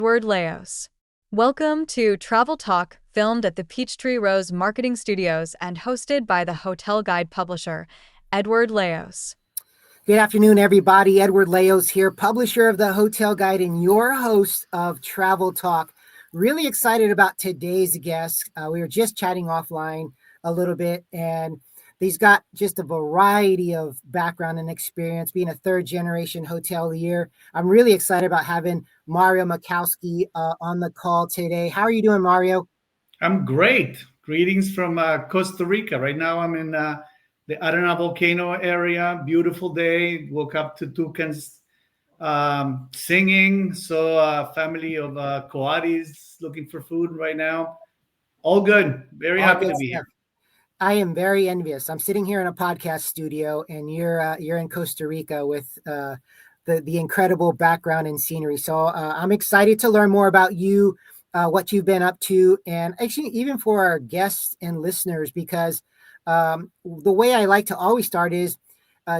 Edward Leos. Welcome to Travel Talk, filmed at the Peachtree Rose Marketing Studios and hosted by the hotel guide publisher, Edward Leos. Good afternoon, everybody. Edward Leos here, publisher of the Hotel Guide and your host of Travel Talk. Really excited about today's guest. We were just chatting offline a little bit, and he's got just a variety of background and experience, being a third-generation hotelier. I'm really excited about having Mario Mikowski on the call today. How are you doing, Mario? I'm great. Greetings from Costa Rica. Right now I'm in the Arana volcano area. Beautiful day. Woke up to toucans singing. So a family of coatis looking for food right now. All good. Very happy to be here. I am very envious. I'm sitting here in a podcast studio, and you're in Costa Rica with the incredible background and scenery. So I'm excited to learn more about you, what you've been up to, and actually even for our guests and listeners, because the way I like to always start is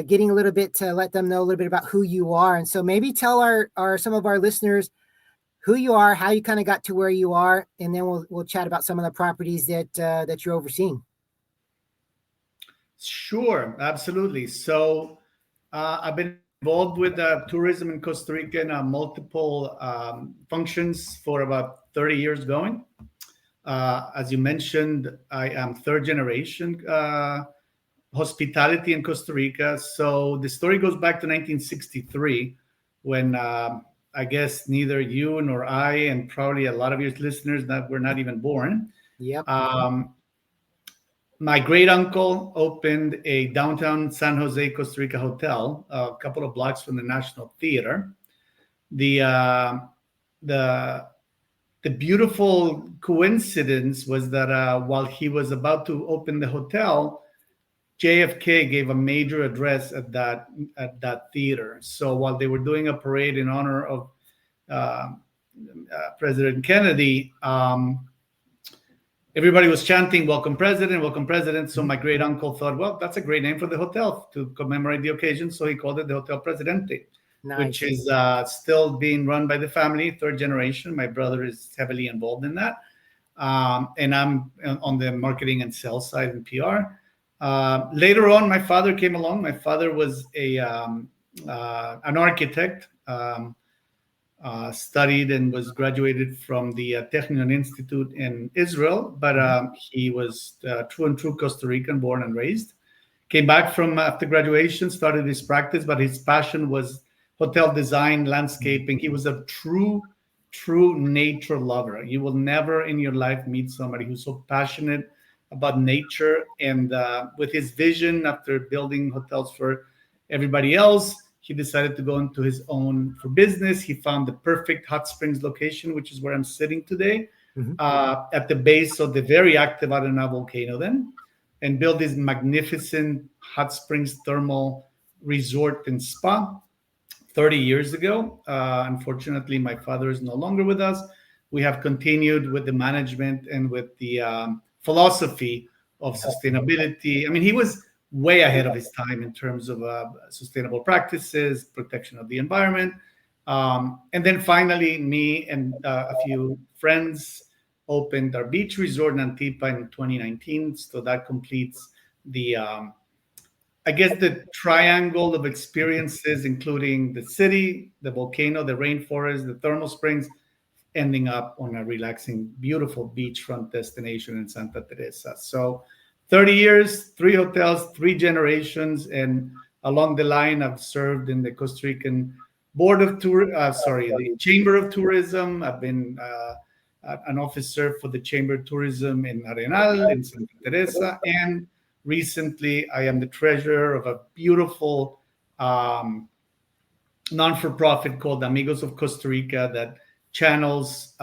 getting a little bit to let them know a little bit about who you are. And so maybe tell some of our listeners who you are, how you kind of got to where you are, and then we'll chat about some of the properties that you're overseeing. Sure, absolutely. So I've been involved with tourism in Costa Rica in multiple functions for about 30 years going. As you mentioned, I am third generation hospitality in Costa Rica. So the story goes back to 1963 when I guess neither you nor I, and probably a lot of your listeners that were not even born. Yep. My great uncle opened a downtown San Jose, Costa Rica hotel, a couple of blocks from the National Theater. The beautiful coincidence was that while he was about to open the hotel, JFK gave a major address at that theater. So while they were doing a parade in honor of President Kennedy, everybody was chanting, "Welcome, President, welcome, President." So my great uncle thought, well, that's a great name for the hotel to commemorate the occasion. So he called it the Hotel Presidente, Nice. Which is still being run by the family, third generation. My brother is heavily involved in that. And I'm on the marketing and sales side and PR. Later on, my father came along. My father was an architect, studied and was graduated from the Technion Institute in Israel, but he was true and true Costa Rican, born and raised. Came back from after graduation, started his practice, but his passion was hotel design, landscaping. He was a true nature lover. You will never in your life meet somebody who's so passionate about nature. And with his vision, after building hotels for everybody else, he decided to go into his own for business. He found the perfect hot springs location, which is where I'm sitting today, at the base of the very active Arana volcano then, and built this magnificent hot springs thermal resort and spa 30 years ago. Unfortunately, my father is no longer with us. We have continued with the management and with the philosophy of sustainability. I mean, he was way ahead of his time in terms of sustainable practices, protection of the environment. And then finally, me and a few friends opened our beach resort in Antipa in 2019. So that completes the, I guess, the triangle of experiences, including the city, the volcano, the rainforest, the thermal springs, ending up on a relaxing, beautiful beachfront destination in Santa Teresa. So 30 years, 3 hotels, 3 generations, and along the line, I've served in the Costa Rican the Chamber of Tourism. I've been an officer for the Chamber of Tourism in Arenal, in Santa Teresa, and recently I am the treasurer of a beautiful non-for-profit called Amigos of Costa Rica that channels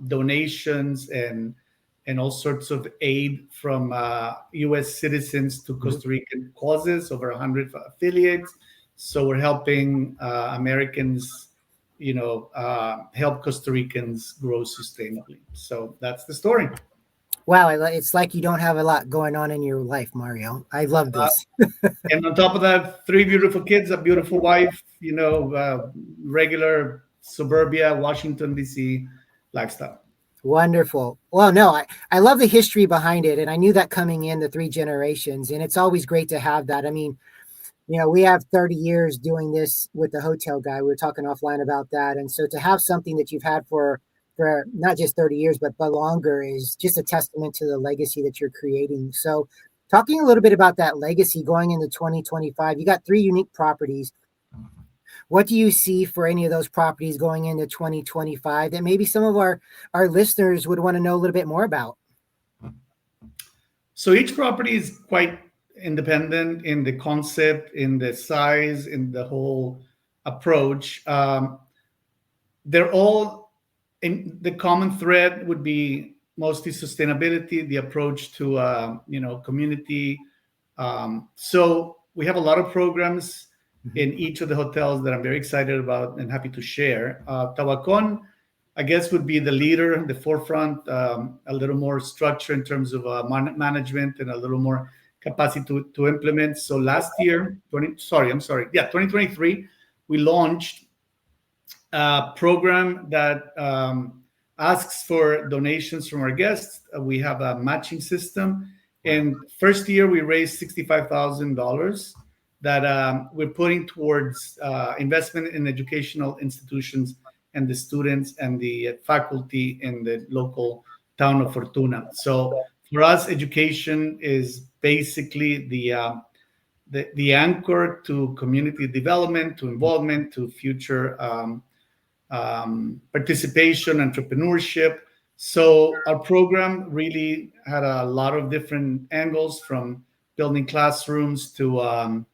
donations and all sorts of aid from U.S. citizens to Costa Rican causes, over 100 affiliates. So we're helping Americans, help Costa Ricans grow sustainably. So that's the story. Wow, it's like you don't have a lot going on in your life, Mario. I love this. And on top of that, 3 beautiful kids, a beautiful wife, regular suburbia, Washington, D.C. lifestyle. Wonderful. Well, no, I love the history behind it. And I knew that coming in the 3 generations. And it's always great to have that. I mean, we have 30 years doing this with the hotel guy. We were talking offline about that. And so to have something that you've had for not just 30 years, but longer is just a testament to the legacy that you're creating. So talking a little bit about that legacy going into 2025, you got 3 unique properties. What do you see for any of those properties going into 2025 that maybe some of our listeners would want to know a little bit more about? So each property is quite independent in the concept, in the size, in the whole approach. They're all in the common thread would be mostly sustainability, the approach to community. So we have a lot of programs in each of the hotels that I'm very excited about and happy to share. Tawacon, I guess, would be the leader, the forefront, a little more structure in terms of management and a little more capacity to implement. So last year, 2023, we launched a program that asks for donations from our guests. We have a matching system. And first year, we raised $65,000 that we're putting towards investment in educational institutions and the students and the faculty in the local town of Fortuna. So for us, education is basically the anchor to community development, to involvement, to future participation, entrepreneurship. So our program really had a lot of different angles, from building classrooms to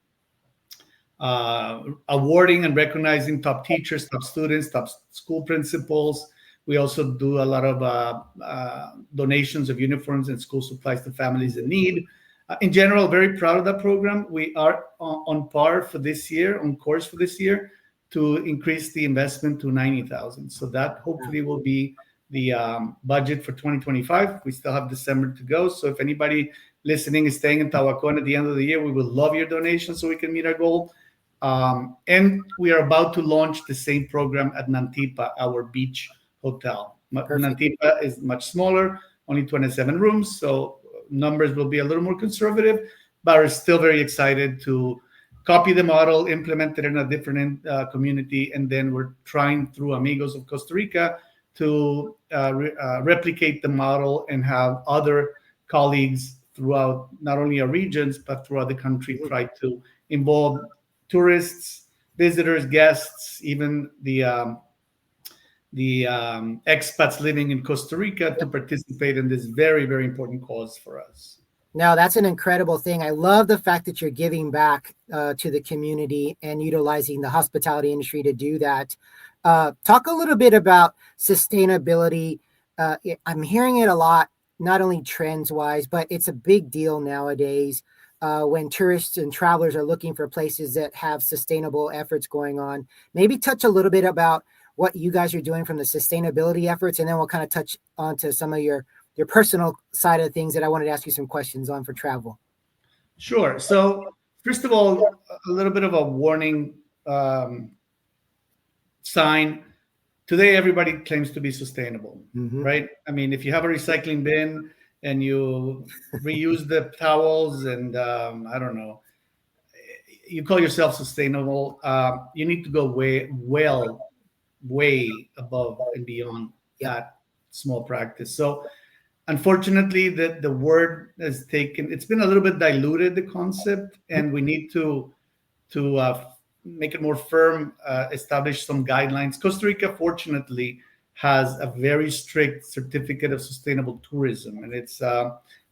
awarding and recognizing top teachers, top students, top school principals. We also do a lot of donations of uniforms and school supplies to families in need. In general, very proud of that program. We are on par for this year, on course for this year, to increase the investment to 90,000. So that hopefully will be the budget for 2025. We still have December to go. So if anybody listening is staying in Tawacon at the end of the year, we would love your donation so we can meet our goal. And we are about to launch the same program at Nantipa, our beach hotel. Perfect. Nantipa is much smaller, only 27 rooms. So numbers will be a little more conservative, but we're still very excited to copy the model, implement it in a different community. And then we're trying through Amigos of Costa Rica to replicate the model and have other colleagues throughout not only our regions, but throughout the country try to involve tourists, visitors, guests, even the expats living in Costa Rica to participate in this very, very important cause for us. No, that's an incredible thing. I love the fact that you're giving back to the community and utilizing the hospitality industry to do that. Talk a little bit about sustainability. I'm hearing it a lot, not only trends-wise, but it's a big deal nowadays when tourists and travelers are looking for places that have sustainable efforts going on. Maybe touch a little bit about what you guys are doing from the sustainability efforts, and then we'll kind of touch onto some of your personal side of things that I wanted to ask you some questions on for travel. Sure. So first of all, a little bit of a warning sign. Today, everybody claims to be sustainable, right? I mean, if you have a recycling bin and you reuse the towels and I don't know, you call yourself sustainable, you need to go way above and beyond that small practice. So unfortunately, the word has taken, it's been a little bit diluted, the concept, and we need to make it more firm, establish some guidelines. Costa Rica, fortunately, has a very strict certificate of sustainable tourism, and it's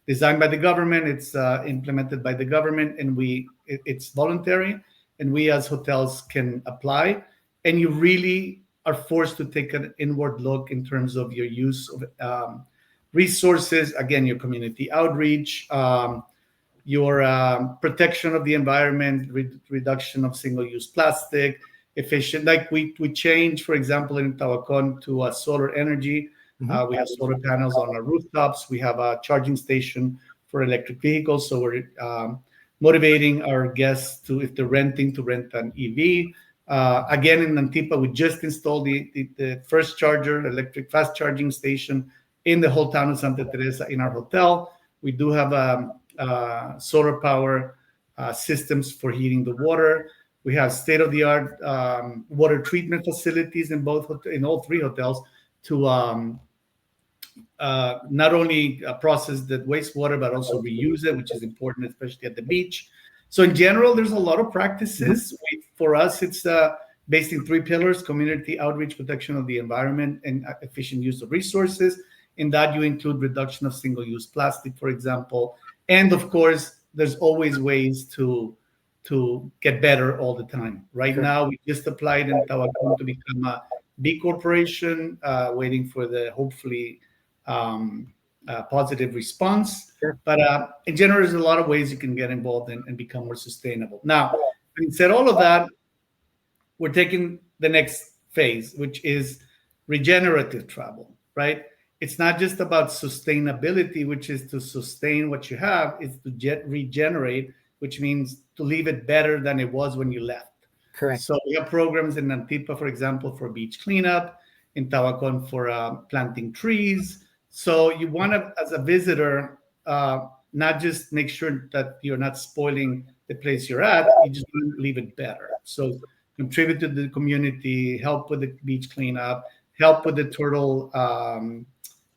designed by the government, it's implemented by the government, and it's voluntary, and we as hotels can apply, and you really are forced to take an inward look in terms of your use of resources, again, your community outreach, your protection of the environment, reduction of single-use plastic, efficient. Like we changed, for example, in Tawacon to solar energy. We have solar panels on our rooftops. We have a charging station for electric vehicles. So we're motivating our guests to, if they're renting, to rent an EV. Again, in Antipa, we just installed the first charger, electric fast charging station in the whole town of Santa Teresa in our hotel. We do have solar power systems for heating the water. We have state-of-the-art water treatment facilities in all three hotels to not only process the wastewater, but also reuse it, which is important, especially at the beach. So in general, there's a lot of practices. For us, it's based in three pillars: community outreach, protection of the environment, and efficient use of resources. In that, you include reduction of single-use plastic, for example. And of course, there's always ways to get better all the time. Right now, we just applied in Tabacón to become a B corporation, waiting for the hopefully positive response. But in general, there's a lot of ways you can get involved and become more sustainable. Now, having said all of that, we're taking the next phase, which is regenerative travel, right? It's not just about sustainability, which is to sustain what you have. It's to regenerate, which means to leave it better than it was when you left. Correct. So we have programs in Antipa, for example, for beach cleanup, in Tabacón for planting trees. So you want to, as a visitor, not just make sure that you're not spoiling the place you're at, you just want to leave it better. So contribute to the community, help with the beach cleanup, help with the turtle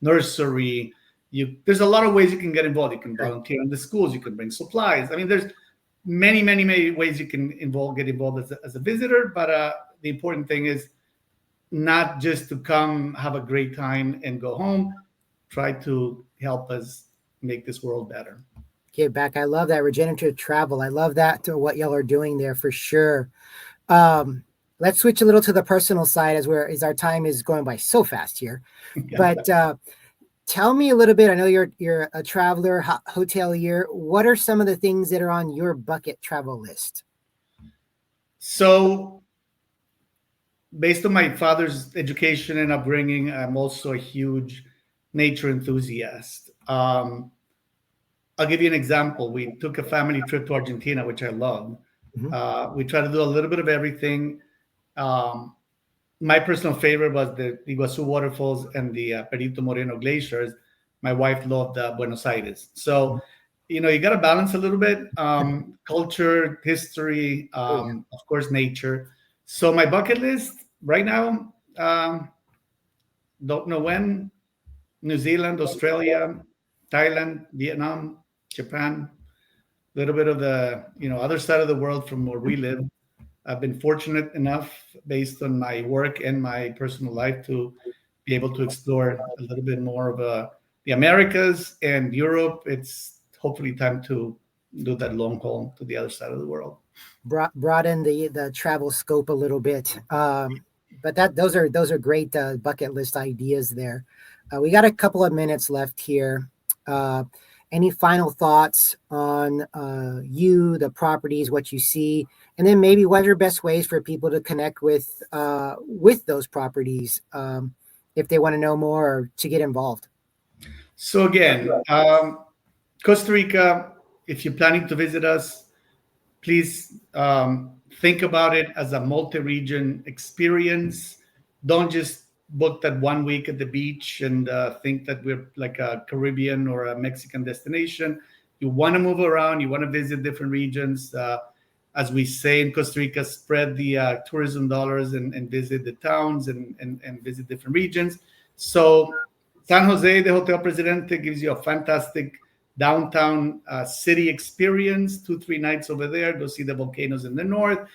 nursery. There's a lot of ways you can get involved. You can volunteer in the schools. You can bring supplies. I mean, there's many, many, many ways you can get involved as a visitor. But the important thing is not just to come, have a great time, and go home. Try to help us make this world better. Give back. I love that regenerative travel. I love that to what y'all are doing there for sure. Let's switch a little to the personal side as our time is going by so fast here. But tell me a little bit. I know you're a traveler, hotelier. What are some of the things that are on your bucket travel list? So, based on my father's education and upbringing, I'm also a huge nature enthusiast. I'll give you an example. We took a family trip to Argentina, which I love. We tried to do a little bit of everything. My personal favorite was the Iguazu waterfalls and the Perito Moreno glaciers. My wife loved Buenos Aires. So, you got to balance a little bit. Culture, history, of course, nature. So my bucket list right now, don't know when, New Zealand, Australia, Thailand, Vietnam, Japan, a little bit of the other side of the world from where we live. I've been fortunate enough, based on my work and my personal life, to be able to explore a little bit more of the Americas and Europe. It's hopefully time to do that long haul to the other side of the world. Broaden the travel scope a little bit. But those are great bucket list ideas there. We got a couple of minutes left here. Any final thoughts on the properties, what you see, and then maybe what are best ways for people to connect with those properties if they want to know more or to get involved? So again, Costa Rica, if you're planning to visit us, please think about it as a multi-region experience. Don't just book that 1 week at the beach and think that we're like a Caribbean or a Mexican destination. You want to move around. You want to visit different regions. As we say in Costa Rica, spread the tourism dollars and visit the towns and visit different regions. So San Jose, the Hotel Presidente, gives you a fantastic downtown city experience, 2-3 nights over there. Go see the volcanoes in the north.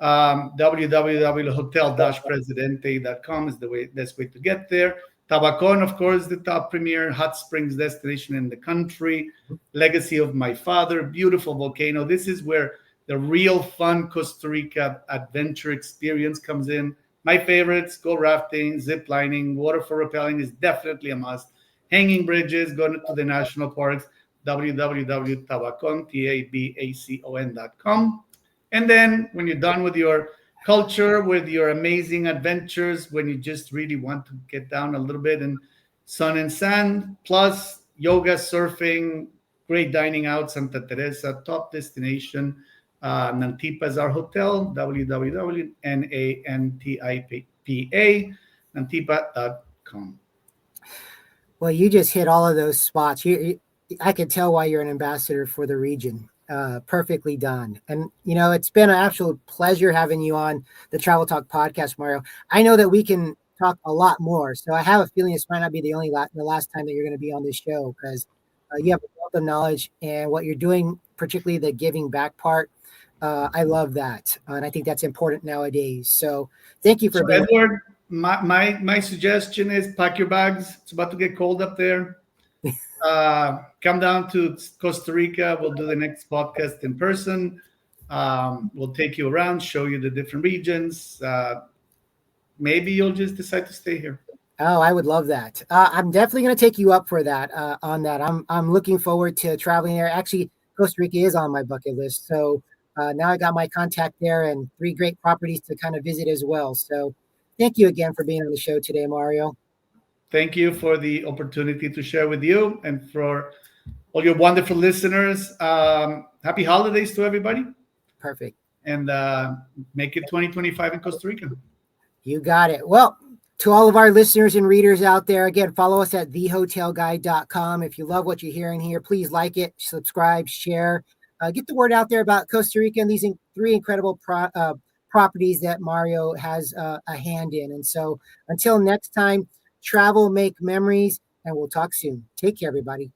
www.hotel-presidente.com is the best way to get there. Tabacón, of course, the top premier hot springs destination in the country. Legacy of my father, beautiful volcano. This is where the real fun Costa Rica adventure experience comes in. My favorites: go rafting, zip lining, waterfall rappelling is definitely a must. Hanging bridges, going to the national parks. www.tabacon.com. And then when you're done with your culture, with your amazing adventures, when you just really want to get down a little bit in sun and sand, plus yoga, surfing, great dining out, Santa Teresa, top destination. Nantipa is our hotel, www.nantipa, nantipa.com. Well, you just hit all of those spots. I could tell why you're an ambassador for the region. Perfectly done. And, it's been an absolute pleasure having you on the Travel Talk podcast, Mario. I know that we can talk a lot more. So I have a feeling this might not be the last time that you're going to be on this show, because you have a wealth of knowledge, and what you're doing, particularly the giving back part. I love that. And I think that's important nowadays. So thank you for being Edward, my suggestion is pack your bags. It's about to get cold up there. Come down to Costa Rica. We'll do the next podcast in person. We'll take you around, show you the different regions. Maybe you'll just decide to stay here. Oh, I would love that. I'm definitely going to take you up for that. On that, I'm looking forward to traveling there. Actually, Costa Rica is on my bucket list, so now I got my contact there and 3 great properties to kind of visit as well. So, thank you again for being on the show today, Mario. Thank you for the opportunity to share with you, and for all your wonderful listeners. Happy holidays to everybody. Perfect. And make it 2025 in Costa Rica. You got it. Well, to all of our listeners and readers out there, again, follow us at thehotelguide.com. If you love what you're hearing here, please like it, subscribe, share, get the word out there about Costa Rica and these 3 incredible properties that Mario has a hand in. And so until next time, travel, make memories, and we'll talk soon. Take care, everybody.